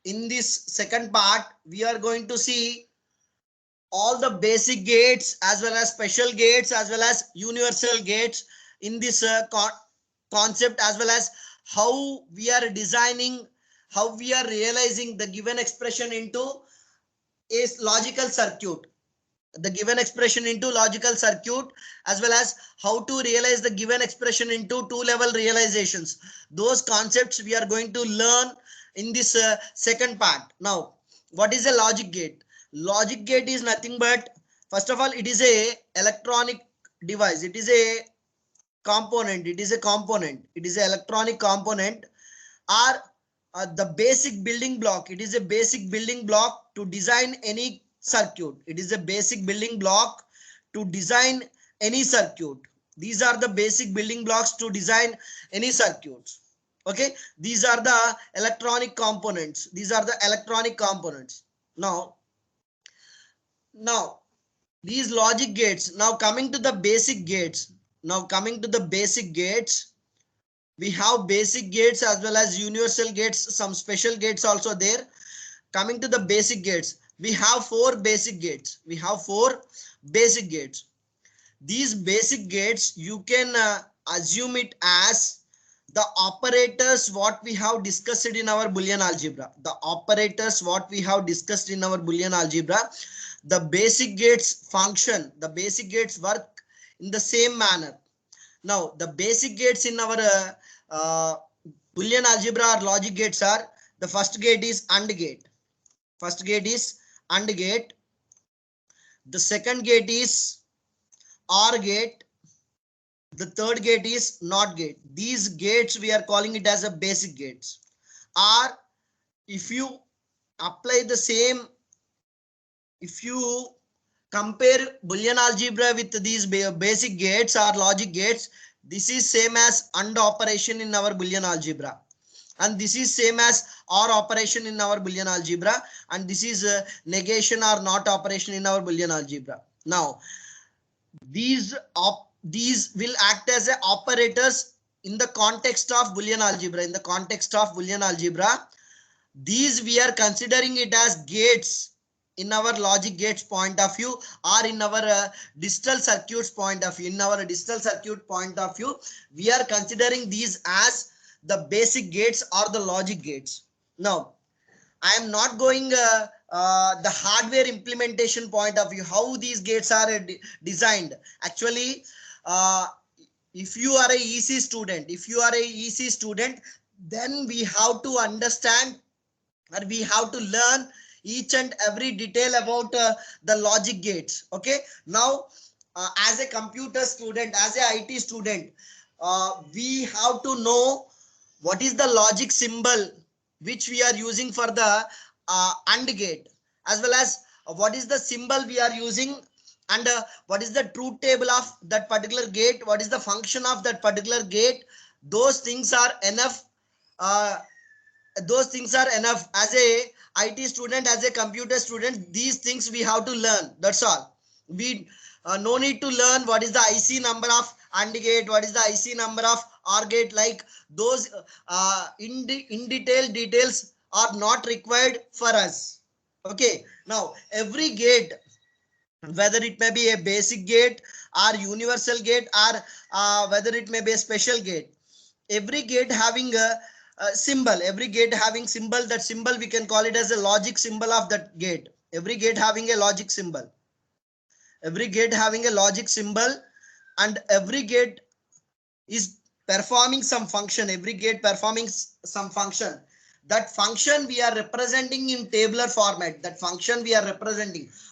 in this second part, we are going to see all the basic gates as well as special gates as well as universal gates in this concept, as well as how we are designing, how we are realizing the given expression into a logical circuit, the given expression into logical circuit, as well as how to realize the given expression into two level realizations. Those concepts we are going to learn in this second part. Now, what is a logic gate? Logic gate is nothing but, first of all, it is a electronic device. It is a component. It is a component. It is an electronic component, or the basic building block. It is a basic building block to design any circuit. It is a basic building block to design any circuit. These are the basic building blocks to design any circuits. Okay, these are the electronic components. These are the electronic components. Now these logic gates. Now coming to the basic gates. We have basic gates as well as universal gates, some special gates also there. Coming to the basic gates, we have four basic gates. These basic gates, you can assume it as the operators what we have discussed in our Boolean algebra. The operators what we have discussed in our Boolean algebra. The basic gates function, the basic gates work in the same manner. Now, the basic gates in our Boolean algebra or logic gates are, the first gate is AND gate. The second gate is OR gate. The third gate is NOT gate. These gates we are calling it as a basic gates. Or if you apply the same, if you compare Boolean algebra with these basic gates or logic gates, this is same as AND operation in our Boolean algebra, and this is same as OR operation in our Boolean algebra, and this is negation or NOT operation in our Boolean algebra. Now, these will act as operators in the context of Boolean algebra. In the context of Boolean algebra, these we are considering it as gates in our logic gates point of view, or in our digital circuits point of view. In our digital circuit point of view, we are considering these as the basic gates or the logic gates. Now, I am not going the hardware implementation point of view, how these gates are designed. Actually, if you are a EC student, then we have to understand, or we have to learn each and every detail about the logic gates. Okay, now as a computer student, as a IT student, we have to know what is the logic symbol which we are using for the AND gate, as well as what is the symbol we are using, and what is the truth table of that particular gate, what is the function of that particular gate. Those things are enough. As a IT student, as a computer student, these things we have to learn. That's all. We no need to learn what is the IC number of AND gate, what is the IC number of OR gate. Like those in details are not required for us. Okay, now every gate, whether it may be a basic gate or universal gate, or whether it may be a special gate, every gate having a symbol, that symbol we can call it as a logic symbol of that gate. Every gate having a logic symbol, and every gate is performing some function. That function we are representing in tabular format.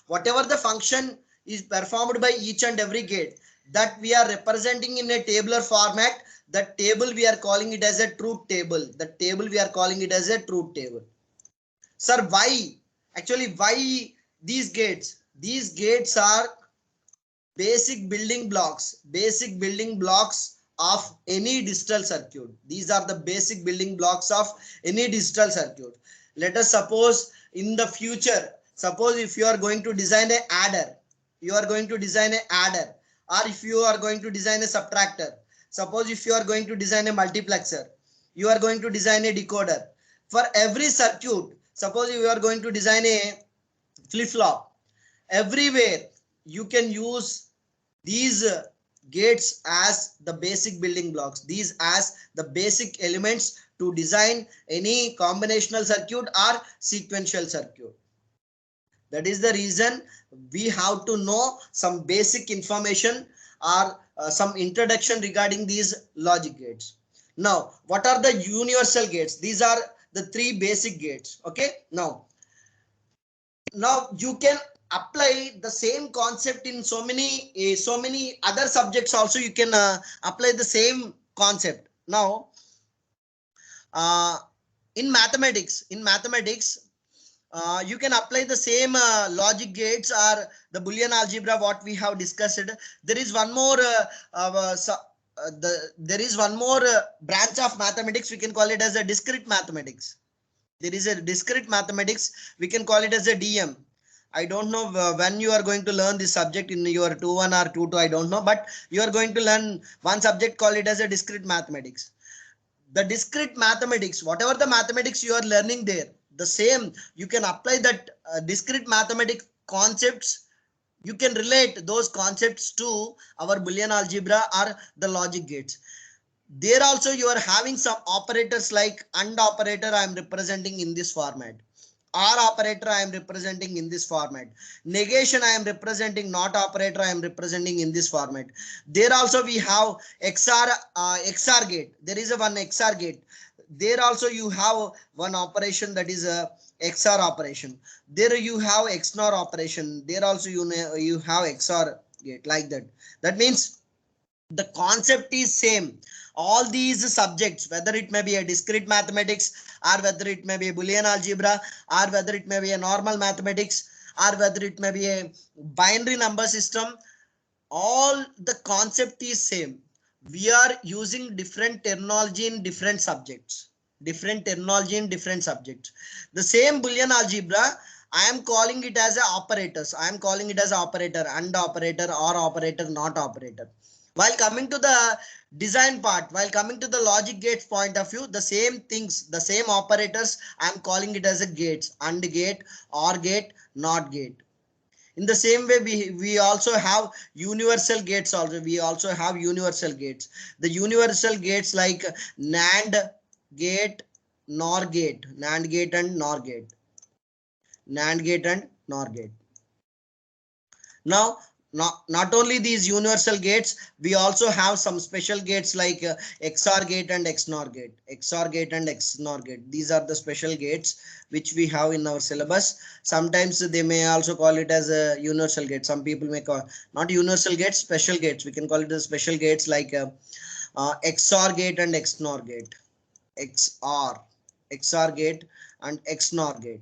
Whatever the function is performed by each and every gate, that we are representing in a tabular format. That table we are calling it as a truth table. Sir, why? Actually, why these gates? These gates are basic building blocks of any digital circuit. These are the basic building blocks of any digital circuit. Let us suppose in the future, if you are going to design an adder, or if you are going to design a subtractor. Suppose if you are going to design a multiplexer, you are going to design a decoder. For every circuit, Suppose you are going to design a flip-flop. Everywhere you can use these gates as the basic building blocks, these as the basic elements to design any combinational circuit or sequential circuit. That is the reason we have to know some basic information or some introduction regarding these logic gates. Now, what are the universal gates? These are the three basic gates. Okay. Now you can apply the same concept in so many other subjects also. You can apply the same concept. Now, uh, in mathematics, you can apply the same logic gates or the Boolean algebra what we have discussed. There is one more there is one more branch of mathematics. We can call it as a discrete mathematics. There is a discrete mathematics. We can call it as a DM. I don't know when you are going to learn this subject in your 2-1 or 2-2. I don't know, but you are going to learn one subject, call it as a discrete mathematics. The discrete mathematics, whatever the mathematics you are learning there, the same you can apply that discrete mathematics concepts. You can relate those concepts to our Boolean algebra or the logic gates. There also you are having some operators like AND operator I am representing in this format. OR operator I am representing in this format. Negation I am representing, not operator I am representing in this format. There also we have XOR gate. There is a one XOR gate. There also you have one operation, that is a XOR operation. There you have XNOR operation. There also you have XOR gate, like that. That means the concept is same. All these subjects, whether it may be a discrete mathematics or whether it may be a Boolean algebra or whether it may be a normal mathematics or whether it may be a binary number system, all the concept is same. We are using different terminology in different subjects. Different terminology in different subjects. The same Boolean algebra, I am calling it as a operators. I am calling it as operator, AND operator, OR operator, not operator. While coming to the design part, while coming to the logic gates point of view, the same things, the same operators, I am calling it as a gates, AND gate, OR gate, NOT gate. In the same way, we also have universal gates also. We also have universal gates. The universal gates like NAND gate, NOR gate, NAND gate and NOR gate. NAND gate and NOR gate. Now, not only these universal gates, we also have some special gates like XOR gate and XNOR gate. XOR gate and XNOR gate. These are the special gates which we have in our syllabus. Sometimes they may also call it as a universal gate. Some people may call not universal gates, special gates. We can call it as special gates like XOR gate and XNOR gate. XOR gate and XNOR gate.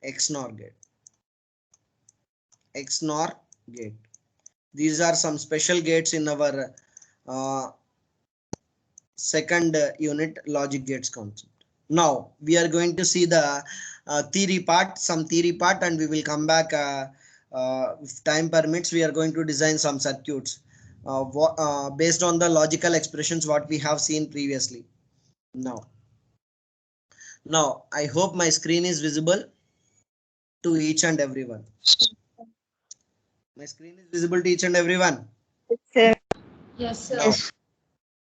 XNOR gate. XNOR gate. These are some special gates in our second unit logic gates concept. Now we are going to see the theory part, and we will come back if time permits. We are going to design some circuits based on the logical expressions what we have seen previously. Now I hope my screen is visible to each and everyone. My screen is visible to each and everyone. Yes, sir. Yes.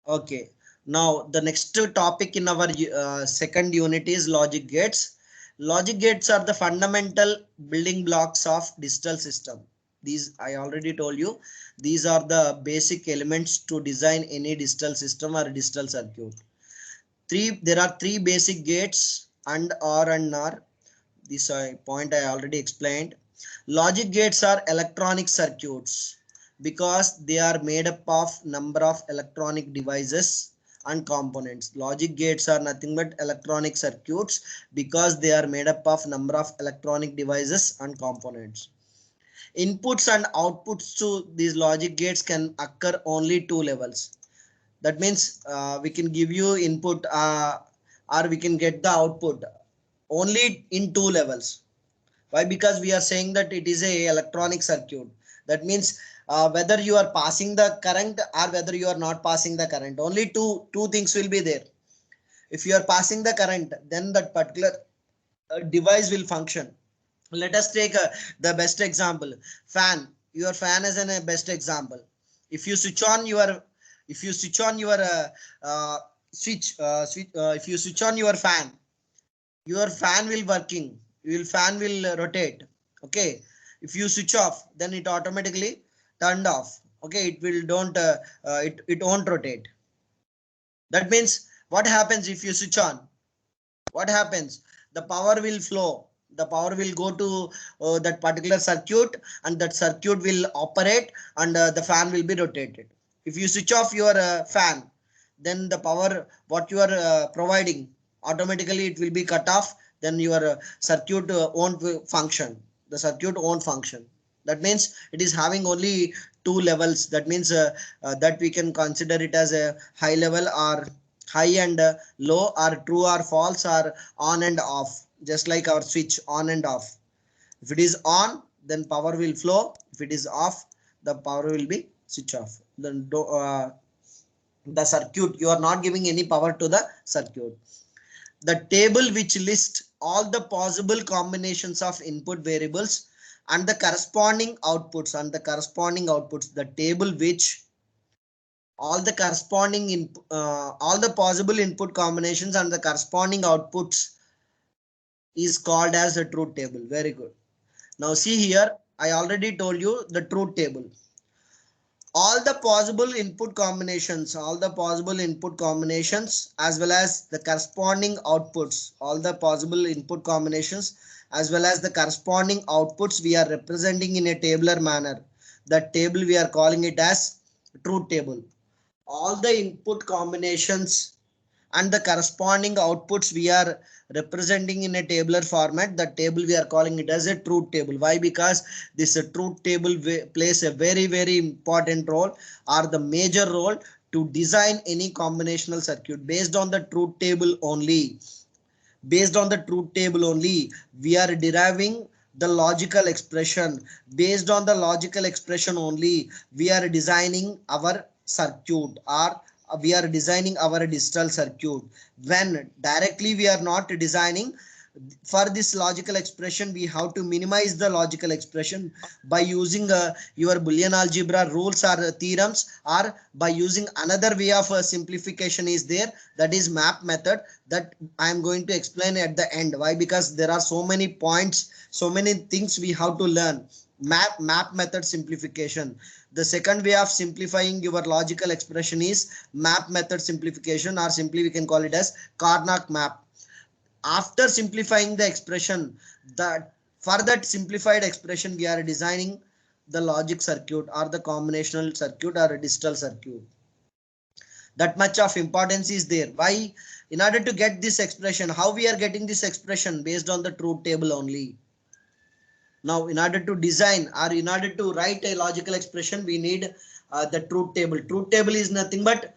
Okay. Now the next topic in our second unit is logic gates. Logic gates are the fundamental building blocks of digital system. These I already told you. These are the basic elements to design any digital system or digital circuit. There are three basic gates, AND, OR and NOR. This point I already explained. Logic gates are electronic circuits because they are made up of number of electronic devices and components. Logic gates are nothing but electronic circuits because they are made up of number of electronic devices and components. Inputs and outputs to these logic gates can occur only two levels. That means we can give you input or we can get the output only in two levels. Why? Because we are saying that it is a electronic circuit. That means whether you are passing the current or whether you are not passing the current. Only two things will be there. If you are passing the current, then that particular device will function. Let us take the best example, fan. Your fan is a best example. If you switch on your if you switch on your fan will working, your fan will rotate. Okay, if you switch off, then it automatically turned off. Okay, it will don't it won't rotate. That means what happens if you switch on? What happens? The power will flow. The power will go to that particular circuit, and that circuit will operate, and the fan will be rotated. If you switch off your fan, then the power what you are providing, automatically it will be cut off. Then your circuit won't function. The circuit won't function. That means it is having only two levels. That means that we can consider it as a high level, or high and low, or true or false, or on and off, just like our switch, on and off. If it is on, then power will flow. If it is off, the power will be switch off. Then the circuit, you are not giving any power to the circuit. The table which lists all the possible combinations of input variables and the corresponding outputs, the table which all the corresponding all the possible input combinations and the corresponding outputs is called as a truth table. Very good. Now see here, I already told you the truth table. All the possible input combinations as well as the corresponding outputs, as well as the corresponding outputs we are representing in a tabular manner. That table we are calling it as truth table. All the input combinations and the corresponding outputs we are representing in a tabular format. That table we are calling it as a truth table. Why? Because this truth table plays a very, very important role, or the major role, to design any combinational circuit. Based on the truth table only, we are deriving the logical expression. Based on the logical expression only, we are designing our circuit, or we are designing our digital circuit. When directly we are not designing, for this logical expression we have to minimize the logical expression by using your Boolean algebra rules or theorems, or by using another way of simplification is there, that is map method, that I am going to explain at the end. Why? Because there are so many points, so many things we have to learn. Map method simplification. The second way of simplifying your logical expression is map method simplification, or simply we can call it as Karnaugh map. After simplifying the expression, that for that simplified expression we are designing the logic circuit, or the combinational circuit, or a digital circuit. That much of importance is there. Why? In order to get this expression, how we are getting this expression? Based on the truth table only. Now, in order to design, or in order to write a logical expression, we need the truth table. Truth table is nothing but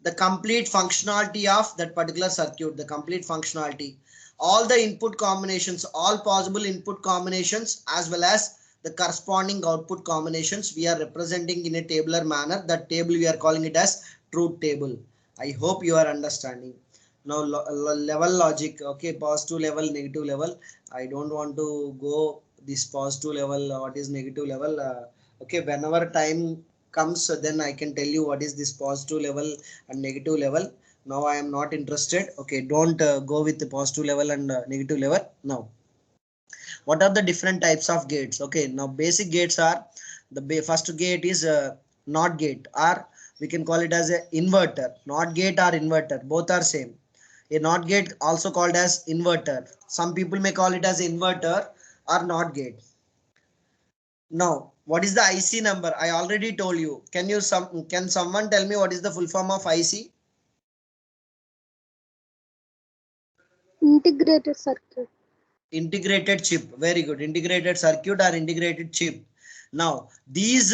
the complete functionality of that particular circuit, the complete functionality. All the input combinations, all possible input combinations, as well as the corresponding output combinations, we are representing in a tabular manner. That table we are calling it as truth table. I hope you are understanding. Now level logic. Okay, positive level, negative level. I don't want to go this positive level, what is negative level. Okay, whenever time comes, then I can tell you what is this positive level and negative level. Now I am not interested. Okay, don't go with the positive level and negative level. Now, what are the different types of gates? Okay, now basic gates are, the first gate is NOT gate, or we can call it as a inverter. NOT gate or inverter, both are same. A NOT gate also called as inverter. Some people may call it as inverter or NOT gate. Now, what is the IC number? I already told you. Can someone tell me what is the full form of IC? Integrated circuit. Integrated chip. Very good. Integrated circuit or integrated chip. Now, these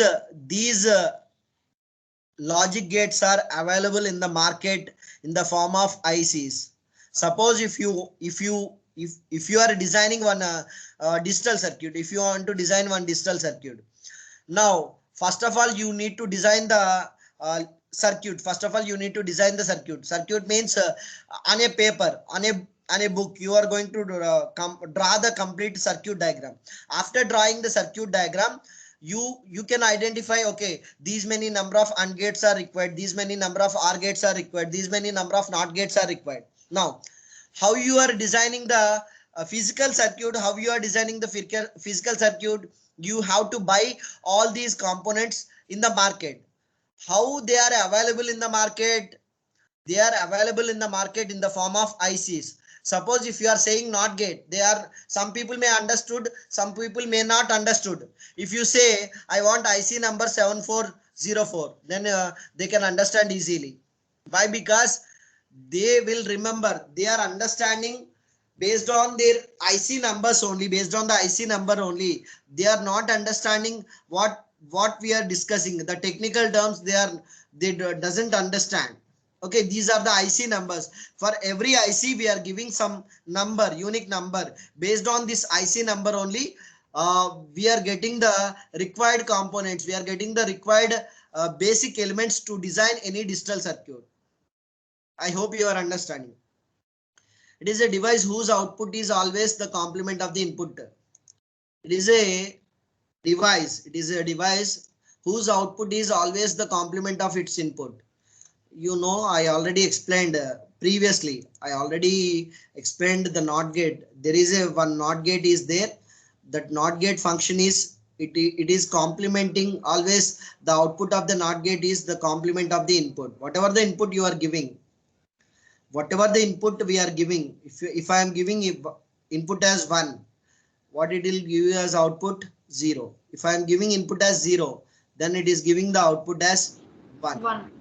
logic gates are available in the market in the form of ICs. Suppose if you are designing one digital circuit, if you want to design one digital circuit, now first of all you need to design the circuit. First of all, you need to design the circuit. Circuit means on a paper, on a book, you are going to draw the complete circuit diagram. After drawing the circuit diagram, you can identify, okay, these many number of AND gates are required, these many number of OR gates are required, these many number of NOT gates are required. Now, how you are designing the physical circuit, how you are designing the physical circuit, you have to buy all these components in the market. How they are available in the market? They are available in the market in the form of ICs. Suppose if you are saying NOT gate, they are, some people may understood, some people may not understood. If you say I want IC number 7404, then they can understand easily. Why? Because they will remember, they are understanding based on their IC numbers only, based on the IC number only. They are not understanding what we are discussing. The technical terms they doesn't understand. Okay, these are the IC numbers. For every IC we are giving some number, unique number. Based on this IC number only, we are getting the required components. We are getting the required basic elements to design any digital circuit. I hope you are understanding. It is a device whose output is always the complement of the input. It is a device whose output is always the complement of its input. You know, I already explained previously. I already explained the NOT gate. There is a one NOT gate is there. That NOT gate function is it is complementing always. The output of the NOT gate is the complement of the input. Whatever the input you are giving, whatever the input we are giving, if I am giving input as 1, what it will give you as output? 0. If I am giving input as 0, then it is giving the output as 1.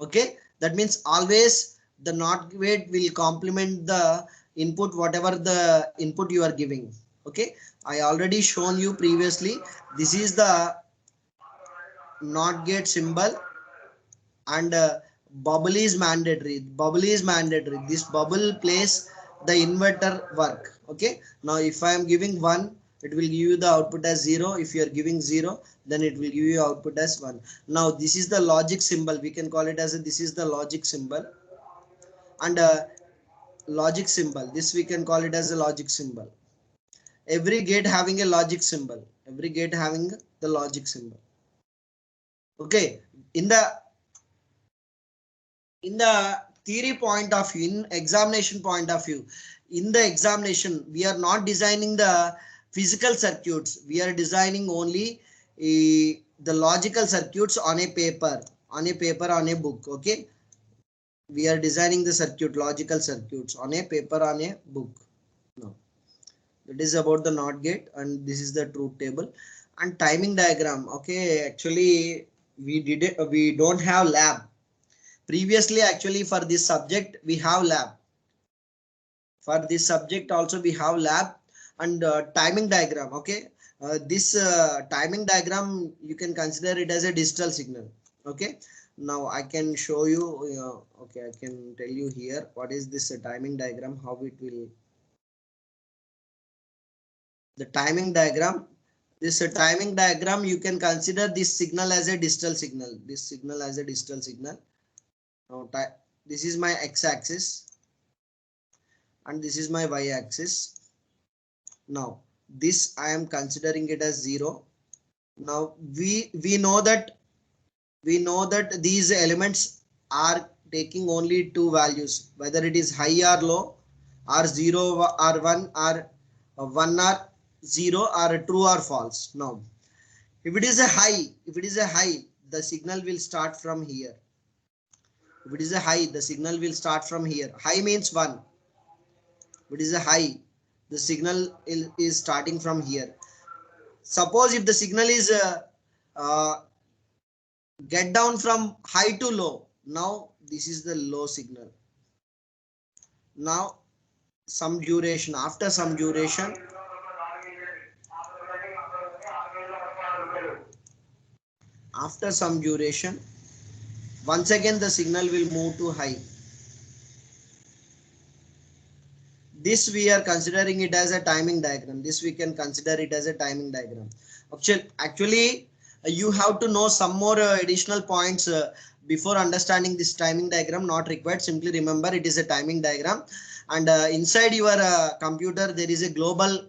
Okay, that means always the NOT gate will complement the input, whatever the input you are giving. Okay, I already shown you previously. This is the NOT gate symbol, and bubble is mandatory. Bubble is mandatory. This bubble plays the inverter work. Okay, now if I am giving 1, it will give you the output as 0. If you are giving 0, then it will give you output as 1. Now this is the logic symbol. We can call it as this is the logic symbol, and logic symbol. This we can call it as a logic symbol. Every gate having a logic symbol. Every gate having the logic symbol. Okay, in the theory point of view, in examination point of view, in the examination, we are not designing the physical circuits. We are designing only the logical circuits on a paper, on a book. Okay, we are designing the circuit, logical circuits on a paper, on a book. No, that is about the NOT gate, and this is the truth table and timing diagram. Okay, actually we don't have lab. Previously, actually, for this subject, we have lab. For this subject also we have lab, and timing diagram. Okay, this timing diagram, you can consider it as a digital signal. Okay, now I can show you. Okay, I can tell you here what is this timing diagram, how it will. The timing diagram. This timing diagram, you can consider this signal as a digital signal. This signal as a digital signal. Now, this is my x-axis and this is my y-axis. Now, this I am considering it as 0. Now, we know that these elements are taking only 2 values, whether it is high or low, or 0 or 1, or 1 or 0, or true or false. Now, if it is a high, the signal will start from here. If it is a high, the signal will start from here. High means 1. If it is a high, the signal is starting from here. Suppose if the signal is get down from high to low, now this is the low signal. Now some duration, after some duration, once again the signal will move to high. This we are considering it as a timing diagram. This we can consider it as a timing diagram. Actually, you have to know some more additional points before understanding this timing diagram, not required. Simply remember it is a timing diagram, and inside your computer there is a global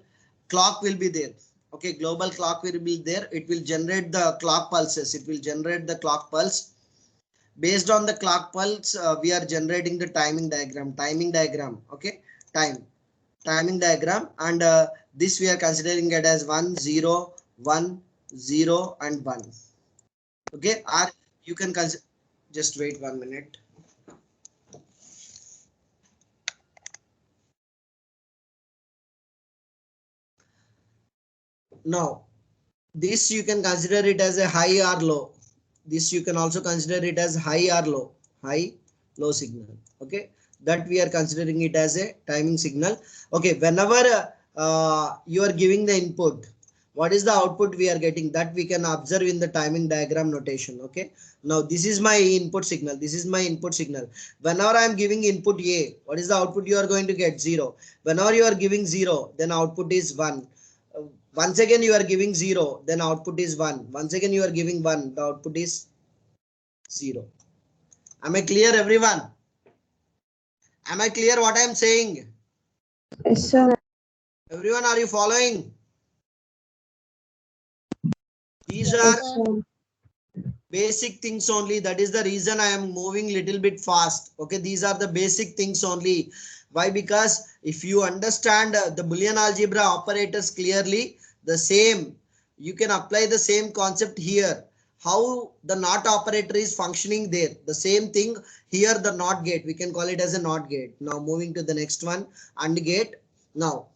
clock will be there. Okay, global clock will be there. It will generate the clock pulses. It will generate the clock pulse. Based on the clock pulse, we are generating the timing diagram. Timing diagram. Okay, timing diagram, and this we are considering it as 1 0 1 0 and 1. Okay, or you can consider, just wait 1 minute. Now this you can consider it as a high or low. This you can also consider it as high or low, high low signal. Okay, that we are considering it as a timing signal. Okay, whenever you are giving the input, what is the output we are getting, that we can observe in the timing diagram notation. Okay, now this is my input signal. This is my input signal. Whenever I am giving input A, what is the output you are going to get? 0. Whenever you are giving 0, then output is 1. Once again you are giving 0, then output is 1. Once again you are giving 1, the output is 0. Am I clear, everyone? Am I clear what I am saying? Yes, sir. Everyone, are you following? These Yes, are sir. basic things only. That is the reason I am moving little bit fast. Okay, these are the basic things only. Why? Because if you understand the Boolean algebra operators clearly, the same, you can apply the same concept here. How the NOT operator is functioning there. The same thing here, the NOT gate. We can call it as a NOT gate. Now moving to the next one, AND gate. Now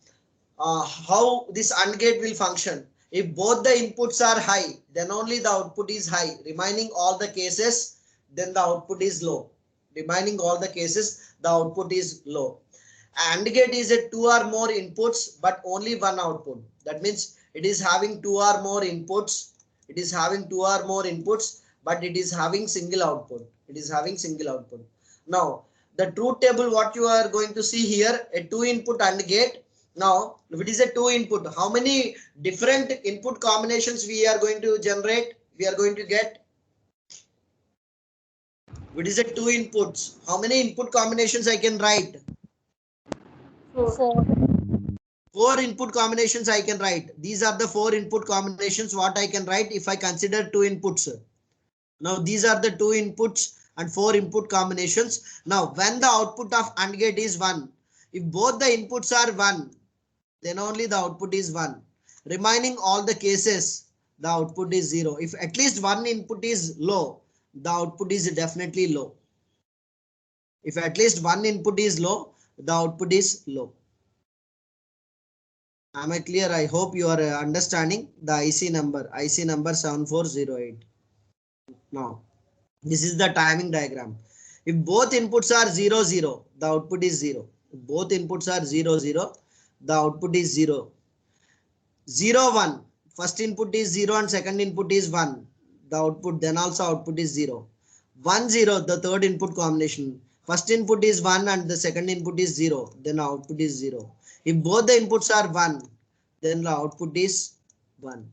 how this AND gate will function. If both the inputs are high, then only the output is high. Remaining all the cases, then the output is low. Remaining all the cases, the output is low. AND gate is a 2 or more inputs, but only one output. That means it is having 2 or more inputs. It is having 2 or more inputs, but it is having single output. It is having single output. Now, the truth table, what you are going to see here, a 2 input AND gate. Now, if it is a 2 input, how many different input combinations we are going to generate? We are going to get. If it is a 2 inputs, how many input combinations I can write? 4. 4 input combinations I can write. These are the 4 input combinations what I can write if I consider 2 inputs. Now these are the 2 inputs and 4 input combinations. Now when the output of AND gate is 1, if both the inputs are 1, then only the output is 1. Remaining all the cases, the output is 0. If at least one input is low, the output is definitely low. If at least one input is low, the output is low. Am I clear? I hope you are understanding the IC number 7408. Now, this is the timing diagram. If both inputs are 0, 0, the output is 0. If both inputs are 0, 0, the output is 0. 0, 1. First input is 0 and second input is 1. The output, then also output is 0. 1, 0, the third input combination. First input is 1 and the second input is 0. Then output is 0. If both the inputs are 1, then the output is 1.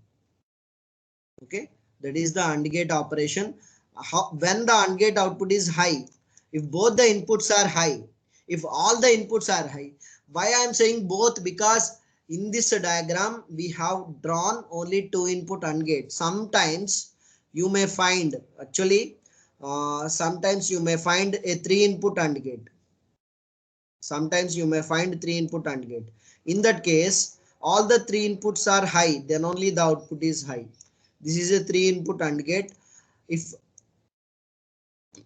Okay, that is the AND gate operation. When the AND gate output is high, if both the inputs are high, if all the inputs are high. Why I am saying both? Because in this diagram we have drawn only 2 input AND gate. Sometimes you may find, actually sometimes you may find a 3 input AND gate. Sometimes you may find 3 input AND gate. In that case, all the 3 inputs are high, then only the output is high. This is a 3 input AND gate. If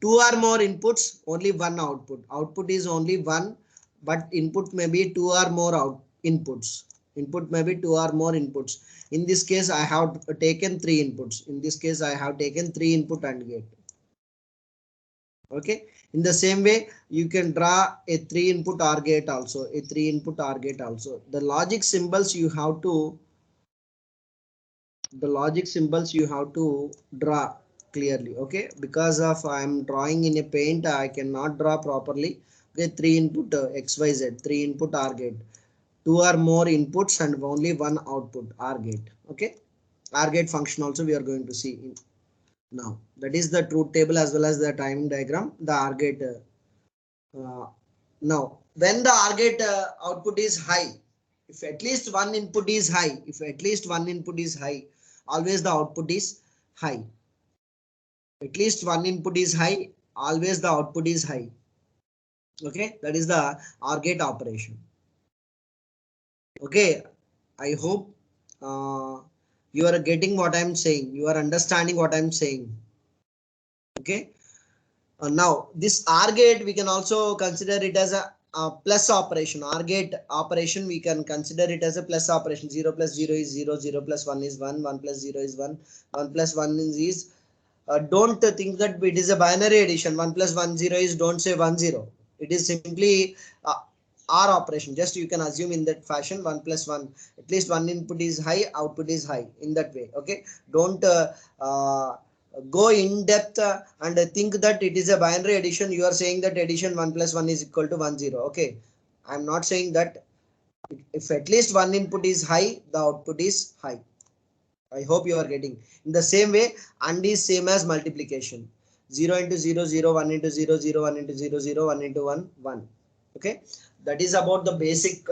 2 or more inputs, only one output. Output is only one, but input may be 2 or more inputs. Input may be 2 or more inputs. In this case, I have taken 3 inputs. In this case, I have taken 3 input AND gate. Okay. In the same way, you can draw a 3 input OR gate also. A 3 input OR gate also. The logic symbols you have to draw clearly. Okay, because of I am drawing in a paint, I cannot draw properly. Okay, 3 input XYZ, 3 input OR gate, 2 or more inputs and only one output OR gate. Okay, OR gate function also we are going to see. Now that is the truth table as well as the time diagram, the OR gate. Now when the OR gate output is high, if at least one input is high, always the output is high. At least one input is high, always the output is high. Okay, that is the OR gate operation. Okay, I hope you are getting what I'm saying. You are understanding what I'm saying. Okay. Now this OR gate we can also consider it as a plus operation. OR gate operation we can consider it as a plus operation. 0 plus 0 is 0, 0 plus 1 is 1, 1 plus 0 is 1, 1 plus 1 is don't think that it is a binary addition. 1 plus 1 0 is, don't say 1 0. It is simply OR operation. Just you can assume in that fashion, 1 plus 1, at least one input is high, output is high, in that way. Okay, don't go in depth and think that it is a binary addition. You are saying that addition 1 plus 1 is equal to 1 0. Okay, I'm not saying that. If at least one input is high, the output is high. I hope you are getting. In the same way, AND is same as multiplication. 0 into 0, 0, 1 into 0, 0, 1 into 0, 0, 1 into 1, 1. Okay, that is about the basic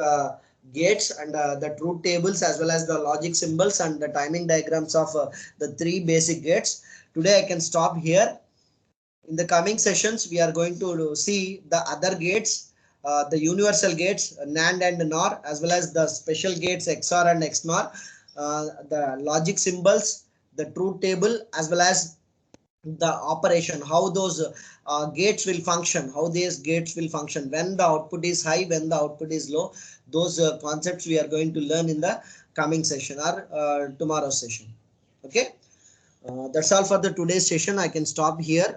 gates and the truth tables as well as the logic symbols and the timing diagrams of the three basic gates. Today I can stop here. In the coming sessions, we are going to see the other gates, the universal gates, NAND and NOR, as well as the special gates XOR and XNOR, the logic symbols, the truth table, as well as the operation, how those gates will function, how these gates will function when the output is high, when the output is low. Those concepts we are going to learn in the coming session or tomorrow's session. Okay, that's all for the today's session. I can stop here.